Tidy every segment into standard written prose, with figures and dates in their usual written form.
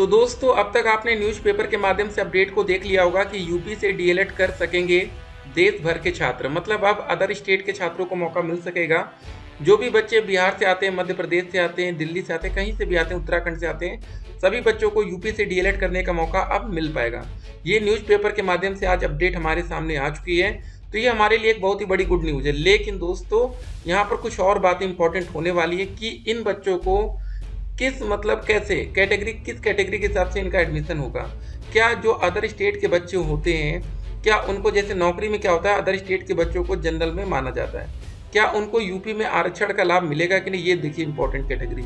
तो दोस्तों अब तक आपने न्यूज़पेपर के माध्यम से अपडेट को देख लिया होगा कि यूपी से डीएलएड कर सकेंगे देश भर के छात्र। मतलब अब अदर स्टेट के छात्रों को मौका मिल सकेगा। जो भी बच्चे बिहार से आते हैं, मध्य प्रदेश से आते हैं, दिल्ली से आते हैं, कहीं से भी आते हैं, उत्तराखंड से आते हैं, सभी बच्चों को यूपी से डीएलएड करने का मौका अब मिल पाएगा। ये न्यूज़पेपर के माध्यम से आज अपडेट हमारे सामने आ चुकी है। तो ये हमारे लिए एक बहुत ही बड़ी गुड न्यूज़ है। लेकिन दोस्तों यहाँ पर कुछ और बातें इंपॉर्टेंट होने वाली है कि इन बच्चों को किस कैसे किस कैटेगरी के हिसाब से इनका एडमिशन होगा। क्या जो अदर स्टेट के बच्चे होते हैं, क्या उनको जैसे नौकरी में क्या होता है, अदर स्टेट के बच्चों को जनरल में माना जाता है, क्या उनको यूपी में आरक्षण का लाभ मिलेगा कि नहीं। ये देखिए important category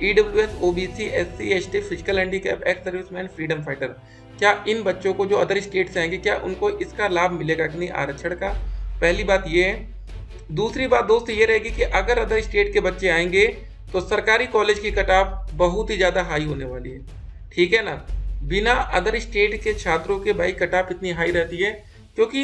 EWS, OBC, SC, ST, physical handicap, ex serviceman, freedom fighter, क्या इन बच्चों को जो अदर स्टेट से आएंगे क्या उनको इसका लाभ मिलेगा कि नहीं आरक्षण का। पहली बात ये है। दूसरी बात दोस्त ये रहेगी कि अगर अदर स्टेट के बच्चे आएंगे तो सरकारी कॉलेज की कट ऑफ बहुत ही ज़्यादा हाई होने वाली है। ठीक है ना। बिना अदर स्टेट के छात्रों के भाई कट ऑफ इतनी हाई रहती है क्योंकि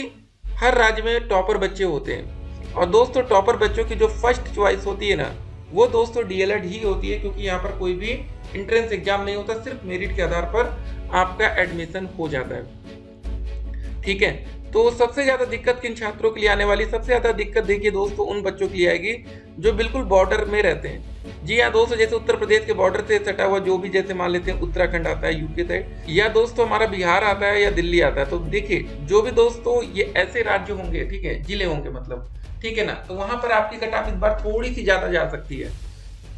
हर राज्य में टॉपर बच्चे होते हैं। और दोस्तों टॉपर बच्चों की जो फर्स्ट चॉइस होती है ना, वो दोस्तों डीएलएड ही होती है, क्योंकि यहाँ पर कोई भी एंट्रेंस एग्जाम नहीं होता, सिर्फ मेरिट के आधार पर आपका एडमिशन हो जाता है। ठीक है। तो सबसे ज़्यादा दिक्कत किन छात्रों के लिए आने वाली, सबसे ज़्यादा दिक्कत देखिए दोस्तों उन बच्चों के लिए आएगी जो बिल्कुल बॉर्डर में रहते हैं। जी हाँ दोस्तों, जैसे उत्तर प्रदेश के बॉर्डर से सटा हुआ जो भी, जैसे मान लेते हैं उत्तराखंड आता है यूपी साइड, या दोस्तों हमारा बिहार आता है या दिल्ली आता है। तो देखिए जो भी दोस्तों ये ऐसे राज्य होंगे, ठीक है, जिले होंगे मतलब, ठीक है ना, तो वहां पर आपकी कट ऑफ इस बार थोड़ी सी ज्यादा जा सकती है।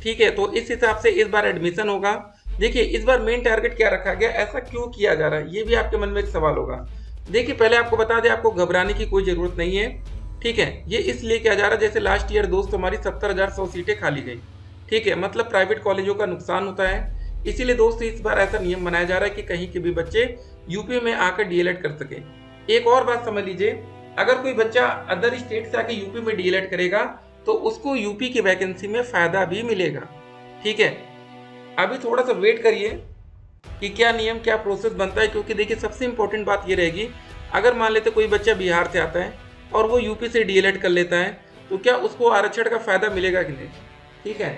ठीक है। तो इस हिसाब से इस बार एडमिशन होगा। देखिए इस बार मेन टारगेट क्या रखा गया, ऐसा क्यों किया जा रहा है, ये भी आपके मन में एक सवाल होगा। देखिए पहले आपको बता दें, आपको घबराने की कोई जरूरत नहीं है। ठीक है। ये इसलिए किया जा रहा है, जैसे लास्ट ईयर दोस्तों हमारी 70,100 सीटें खाली गई। ठीक है। मतलब प्राइवेट कॉलेजों का नुकसान होता है, इसीलिए दोस्तों इस बार ऐसा नियम बनाया जा रहा है कि कहीं के भी बच्चे यूपी में आकर डीएलएड कर सके। एक और बात समझ लीजिए, अगर कोई बच्चा अदर स्टेट से आके यूपी में डीएलएड करेगा तो उसको यूपी की वैकेंसी में फायदा भी मिलेगा। ठीक है। अभी थोड़ा सा वेट करिए कि क्या नियम, क्या प्रोसेस बनता है, क्योंकि देखिए सबसे इंपॉर्टेंट बात ये रहेगी, अगर मान लेते कोई बच्चा बिहार से आता है और वो यूपी से डीएलएड कर लेता है तो क्या उसको आरक्षण का फायदा मिलेगा कि नहीं। ठीक है।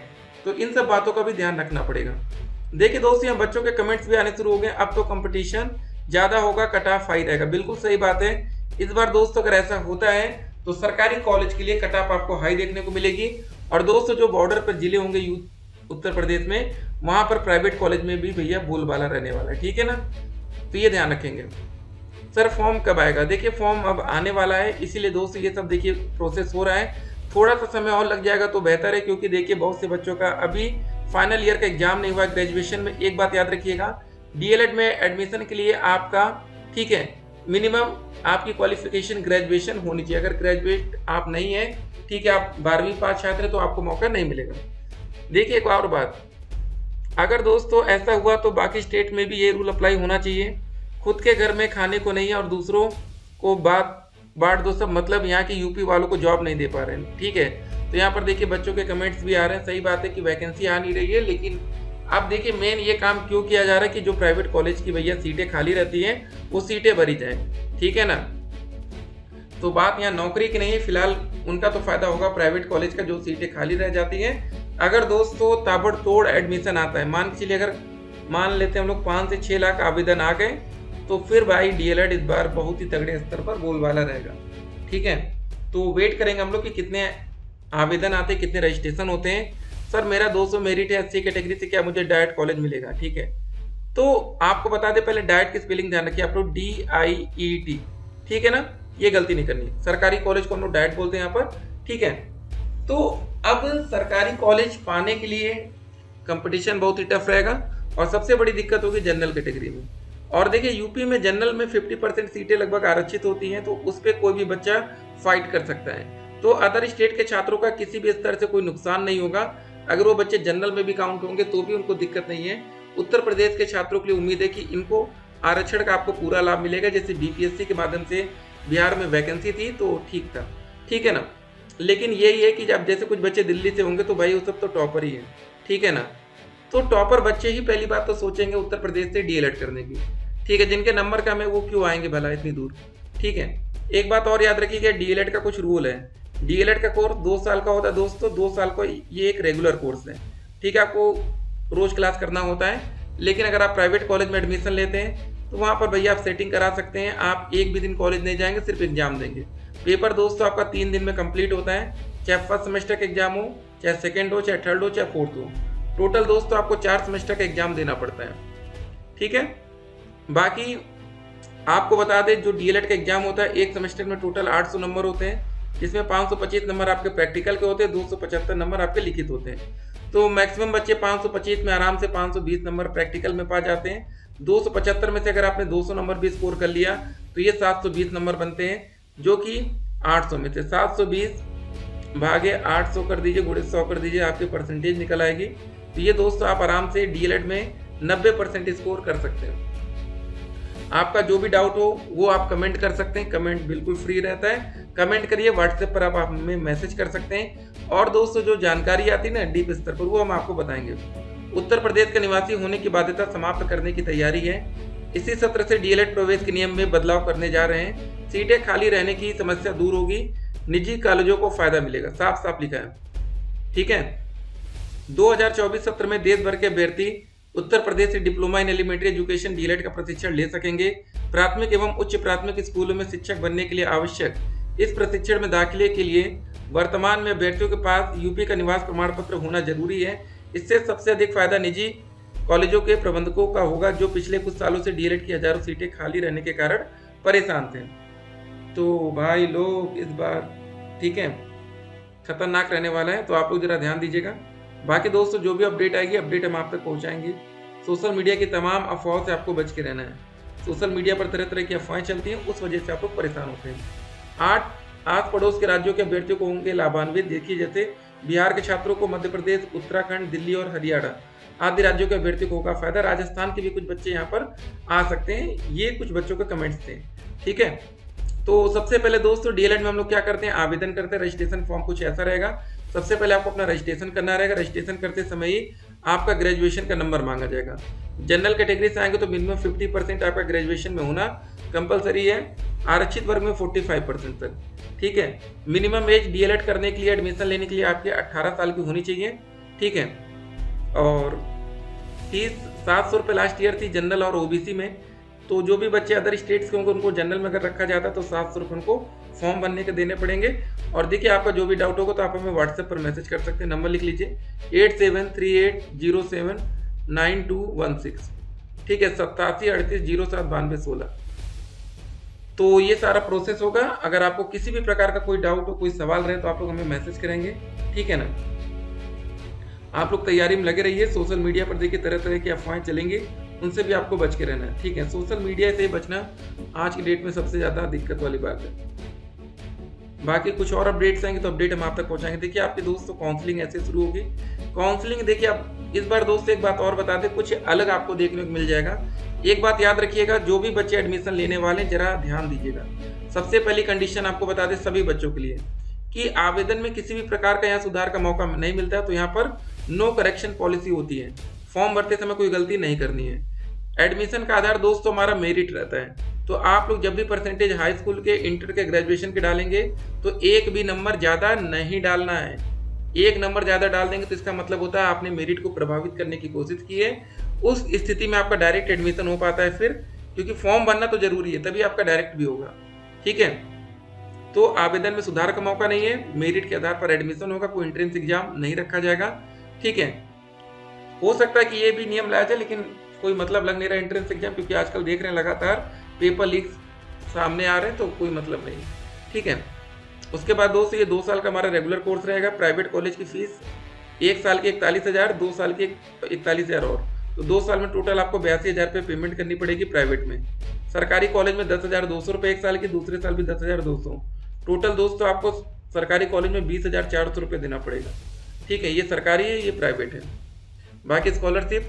तो इन सब बातों का भी ध्यान रखना पड़ेगा। देखिए दोस्तों यहाँ बच्चों के कमेंट्स भी आने शुरू हो गए, अब तो कंपटीशन ज़्यादा होगा, कट ऑफ हाई रहेगा। बिल्कुल सही बात है। इस बार दोस्तों अगर ऐसा होता है तो सरकारी कॉलेज के लिए कट ऑफ आपको हाई देखने को मिलेगी। और दोस्तों जो बॉर्डर पर जिले होंगे उत्तर प्रदेश में, वहाँ पर प्राइवेट कॉलेज में भी भैया बोलबाला रहने वाला है। ठीक है ना। तो ये ध्यान रखेंगे। सर फॉर्म कब आएगा, देखिए फॉर्म अब आने वाला है, इसीलिए दोस्तों ये सब देखिए प्रोसेस हो रहा है। थोड़ा सा समय और लग जाएगा तो बेहतर है, क्योंकि देखिए बहुत से बच्चों का अभी फाइनल ईयर का एग्जाम नहीं हुआ है ग्रेजुएशन में। एक बात याद रखिएगा, डीएलएड में एडमिशन के लिए आपका, ठीक है, मिनिमम आपकी क्वालिफिकेशन ग्रेजुएशन होनी चाहिए। अगर ग्रेजुएट आप नहीं है, ठीक है, आप 12वीं पास छात्र है, तो आपको मौका नहीं मिलेगा। देखिए एक और बात, अगर दोस्तों ऐसा हुआ तो बाकी स्टेट में भी ये रूल अप्लाई होना चाहिए। खुद के घर में खाने को नहीं है और दूसरों को बांट दो सब, मतलब यहाँ के यूपी वालों को जॉब नहीं दे पा रहे हैं। ठीक है। तो यहाँ पर देखिए बच्चों के कमेंट्स भी आ रहे हैं। सही बात है कि वैकेंसी आ नहीं रही है, लेकिन अब देखिए मेन ये काम क्यों किया जा रहा है कि जो प्राइवेट कॉलेज की भैया सीटें खाली रहती हैं वो सीटें भरी जाए। ठीक है ना। तो बात यहाँ नौकरी की नहीं है, फिलहाल उनका तो फायदा होगा प्राइवेट कॉलेज का, जो सीटें खाली रह जाती हैं। अगर दोस्तों ताबड़तोड़ एडमिशन आता है, मान के चलिए अगर मान लेते हैं हम लोग 5 से 6 लाख आवेदन आ गए, तो फिर भाई डीएलएड इस बार बहुत ही तगड़े स्तर पर बोलबाला रहेगा। ठीक है। तो वेट करेंगे हम लोग कि कितने आवेदन आते हैं, कितने रजिस्ट्रेशन होते हैं। सर मेरा 200 मेरिट है एससी कैटेगरी से, क्या मुझे डाइट कॉलेज मिलेगा। ठीक है। तो आपको बता दें पहले डाइट की स्पेलिंग ध्यान रखिए, आप लोग DIET, ठीक है ना, ये गलती नहीं करनी। सरकारी कॉलेज को हम लोग डाइट बोलते हैं यहाँ पर। ठीक है। तो अब सरकारी कॉलेज पाने के लिए कंपटीशन बहुत ही टफ रहेगा और सबसे बड़ी दिक्कत होगी जनरल कैटेगरी में। और देखिए यूपी में जनरल में 50% सीटें लगभग आरक्षित होती हैं, तो उस पर कोई भी बच्चा फाइट कर सकता है। तो अदर स्टेट के छात्रों का किसी भी स्तर से कोई नुकसान नहीं होगा। अगर वो बच्चे जनरल में भी काउंट होंगे तो भी उनको दिक्कत नहीं है। उत्तर प्रदेश के छात्रों के लिए उम्मीद है कि इनको आरक्षण का आपको पूरा लाभ मिलेगा। जैसे बीपीएससी के माध्यम से बिहार में वैकेंसी थी तो ठीक था। ठीक है ना। लेकिन यही है कि जब जैसे कुछ बच्चे दिल्ली से होंगे तो भाई वो सब तो टॉपर ही है। ठीक है ना। तो टॉपर बच्चे ही पहली बात तो सोचेंगे उत्तर प्रदेश से डीएलएड करने की। ठीक है। जिनके नंबर कम है वो क्यों आएंगे भला इतनी दूर। ठीक है। एक बात और याद रखिएगा, डीएलएड का कुछ रूल है। डीएलएड का कोर्स 2 साल का होता है दोस्तों, 2 साल का ये एक रेगुलर कोर्स है। ठीक है। आपको रोज क्लास करना होता है। लेकिन अगर आप प्राइवेट कॉलेज में एडमिशन लेते हैं तो वहाँ पर भैया आप सेटिंग करा सकते हैं। आप एक भी दिन कॉलेज नहीं जाएंगे, सिर्फ एग्जाम देंगे। पेपर दोस्तों आपका 3 दिन में कंप्लीट होता है, चाहे फर्स्ट सेमेस्टर का एग्जाम हो, चाहे सेकेंड हो, चाहे थर्ड हो, चाहे फोर्थ हो। टोटल दोस्तों आपको 4 सेमेस्टर का एग्जाम देना पड़ता है। ठीक है, बाकी आपको बता दें जो डीएलएड का एग्जाम होता है, एक सेमेस्टर में टोटल 800 नंबर होते हैं, जिसमें 525 नंबर आपके प्रैक्टिकल के होते हैं, 275 नंबर आपके लिखित होते हैं। तो मैक्सिमम बच्चे 525 में आराम से 520 नंबर प्रैक्टिकल में पा जाते हैं। 275 में से अगर आपने 200 नंबर भी स्कोर कर लिया तो ये 720 नंबर बनते हैं, जो कि 800 में से 720 भागे 800 कर दीजिए, गुणे 100 कर दीजिए, आपकी परसेंटेज निकल आएगी। तो ये दोस्तों आप आराम से डीएलएड में 90% स्कोर कर सकते हैं। आपका जो भी डाउट हो वो आप कमेंट कर सकते हैं, कमेंट बिल्कुल फ्री रहता है, कमेंट करिए। व्हाट्सएप पर आप हमें मैसेज कर सकते हैं। और दोस्तों जो जानकारी आती है ना डीप स्तर पर, वो हम आपको बताएंगे। उत्तर प्रदेश का निवासी होने की बाध्यता समाप्त करने की तैयारी है। इसी सत्र से डीएलएड प्रवेश के नियम में बदलाव करने जा रहे हैं। सीटें खाली रहने की समस्या दूर होगी, निजी कॉलेजों को फायदा मिलेगा, साफ साफ लिखा है। ठीक है, 2024 सत्र में देश भर के अभ्यर्थी उत्तर प्रदेश से diploma in elementary education DElEd का प्रशिक्षण ले सकेंगे। प्राथमिक एवं उच्च प्राथमिक स्कूलों में शिक्षक बनने के लिए आवश्यक इस प्रशिक्षण में दाखिले के लिए वर्तमान में अभ्यर्थियों के पास यूपी का निवास प्रमाण पत्र होना जरूरी है। इससे सबसे अधिक फायदा निजी कॉलेजों के प्रबंधकों का होगा, जो पिछले कुछ सालों से डीएलएड की हजारों सीटें खाली रहने के कारण परेशान थे। तो भाई लोग इस बार ठीक है खतरनाक रहने वाला है, तो आप लोग जरा ध्यान दीजिएगा। बाकी दोस्तों जो भी अपडेट आएगी, अपडेट हम आप तक पहुंचाएंगे। सोशल मीडिया की तमाम अफवाहों से आपको बच के रहना है। सोशल मीडिया पर तरह तरह की अफवाहें चलती हैं, उस वजह से आप लोग परेशान होते हैं। 8 आस पड़ोस के राज्यों के अभ्यर्थियों को होंगे लाभान्वित। देखिए जैसे बिहार के छात्रों को मध्य प्रदेश, उत्तराखंड, दिल्ली और हरियाणा आदि राज्यों के अभ्यर्थियों को होगा फायदा। राजस्थान के भी कुछ बच्चे यहाँ पर आ सकते हैं, ये कुछ बच्चों के कमेंट्स थे। ठीक है, तो सबसे पहले दोस्तों डीएलएड में हम लोग क्या करते हैं, आवेदन करते हैं। रजिस्ट्रेशन फॉर्म कुछ ऐसा रहेगा। सबसे पहले आपको अपना रजिस्ट्रेशन करना रहेगा। रजिस्ट्रेशन करते समय ही आपका ग्रेजुएशन का नंबर मांगा जाएगा। जनरल कैटेगरी से आएंगे तो मिनिमम 50% आपका ग्रेजुएशन में होना कंपलसरी है। आरक्षित वर्ग में 45% तक। ठीक है, मिनिमम एज डीएलएड करने के लिए, एडमिशन लेने के लिए आपके 18 साल की होनी चाहिए। ठीक है, और फीस 700 रुपये लास्ट ईयर थी जनरल और ओबीसी में। तो जो भी बच्चे अदर स्टेट्स के होंगे उनको जनरल में अगर रखा जाता है तो 700 रुपये उनको फॉर्म भरने के देने पड़ेंगे। और देखिए आपका जो भी डाउट होगा तो आप हमें व्हाट्सएप पर मैसेज कर सकते हैं। नंबर लिख लीजिए 8738079216। ठीक है, 8738079216। तो ये सारा प्रोसेस होगा। अगर आपको किसी भी प्रकार का कोई डाउट हो, कोई सवाल रहे तो आप लोग हमें मैसेज करेंगे। ठीक है ना, आप लोग तैयारी में लगे रहिए। सोशल मीडिया पर देखिए तरह तरह की अफवाहें चलेंगी, उनसे भी आपको बच के रहना है। ठीक है, सोशल मीडिया से बचना आज की डेट में सबसे ज़्यादा दिक्कत वाली बात है। बाकी कुछ और अपडेट्स आएंगे तो अपडेट हम आप तक पहुंचाएंगे। देखिए आपके दोस्तों काउंसलिंग ऐसे शुरू होगी। काउंसलिंग देखिए आप इस बार दोस्तों एक बात और बता दें, कुछ अलग आपको देखने को मिल जाएगा। एक बात याद रखिएगा, जो भी बच्चे एडमिशन लेने वाले जरा ध्यान दीजिएगा। सबसे पहली कंडीशन आपको बता दें सभी बच्चों के लिए कि आवेदन में किसी भी प्रकार का यहाँ सुधार का मौका नहीं मिलता है। तो यहाँ पर नो करेक्शन पॉलिसी होती है। फॉर्म भरते समय कोई गलती नहीं करनी है। एडमिशन का आधार दोस्तों हमारा मेरिट रहता है। तो आप लोग जब भी परसेंटेज हाई स्कूल के, इंटर के, ग्रेजुएशन के डालेंगे तो एक भी नंबर ज़्यादा नहीं डालना है। एक नंबर ज़्यादा डाल देंगे तो इसका मतलब होता है आपने मेरिट को प्रभावित करने की कोशिश की है। उस स्थिति में आपका डायरेक्ट एडमिशन हो पाता है फिर, क्योंकि फॉर्म भरना तो जरूरी है, तभी आपका डायरेक्ट भी होगा। ठीक है, तो आवेदन में सुधार का मौका नहीं है। मेरिट के आधार पर एडमिशन होगा, कोई एंट्रेंस एग्जाम नहीं रखा जाएगा। ठीक है, हो सकता है कि ये भी नियम लाया जाए, लेकिन कोई मतलब लग नहीं रहा एंट्रेंस एग्जाम, क्योंकि आजकल देख रहे हैं लगातार पेपर लीक्स सामने आ रहे हैं, तो कोई मतलब नहीं। ठीक है, उसके बाद दोस्तों ये 2 साल का हमारा रेगुलर कोर्स रहेगा। प्राइवेट कॉलेज की फीस 1 साल की 41,000, 2 साल की 41,000 और, तो 2 साल में टोटल आपको 82,000 रुपये पेमेंट करनी पड़ेगी प्राइवेट में। सरकारी कॉलेज में 10,200 रुपये 1 साल की, दूसरे साल भी 10,200। टोटल दोस्तों आपको सरकारी कॉलेज में 20,400 रुपये देना पड़ेगा। ठीक है, ये सरकारी है, ये प्राइवेट है। बाकी स्कॉलरशिप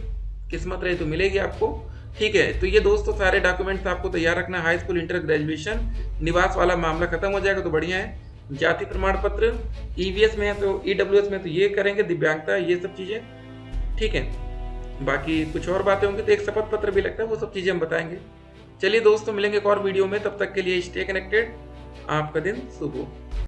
किस्मत रही तो मिलेगी आपको। ठीक है, तो ये दोस्तों सारे डॉक्यूमेंट्स आपको तैयार रखना। हाई स्कूल, इंटर, ग्रेजुएशन, निवास वाला मामला खत्म हो जाएगा तो बढ़िया है। जाति प्रमाण पत्र ईवीएस में है तो ईडब्ल्यूएस में तो ये करेंगे, दिव्यांगता, ये सब चीज़ें। ठीक है, बाकी कुछ और बातें होंगी तो एक शपथ पत्र भी लगता है, वो सब चीज़ें हम बताएंगे। चलिए दोस्तों मिलेंगे एक और वीडियो में, तब तक के लिए स्टे कनेक्टेड। आपका दिन शुभ हो।